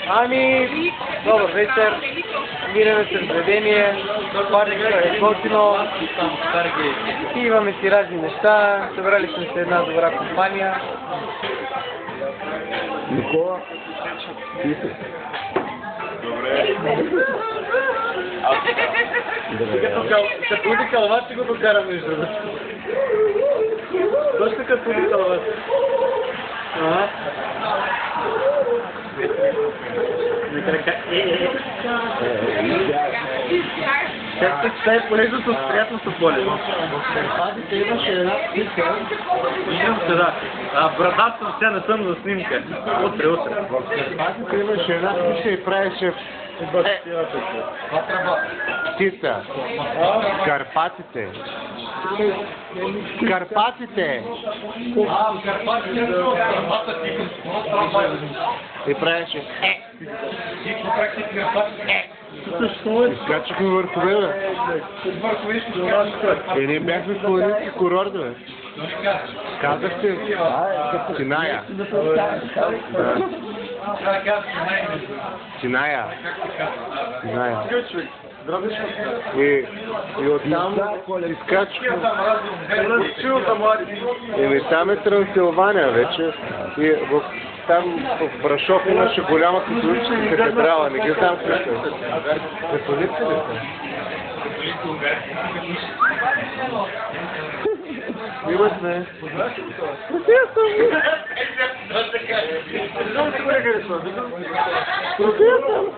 Ами, добър вечер. Мираме се в заведение, парчето е готино и имаме си разни неща. Събрали сме се една добра компания. Никола, ти си. Добре. Като уди калват ще го докарам между другото. Точно като уди калват. Как се читае полезно с приятното поле? В Карпатите имаше една птица. Виждам се, да. Брадат съм, сега не съм за снимка. Утре. В Карпатите имаше една птица и правеше птица. Карпатите. Карпатите. И правеше изкачахме върхове, бе. Ние бяхме в планински курорт, бе. Казахте Синая. Синая. И оттам изкачахме. Там е Трансилвания вече. И там в Брашов имаше голяма католическа катедрала. Не ги знам къде. Католици ли са? Имахме. Професор!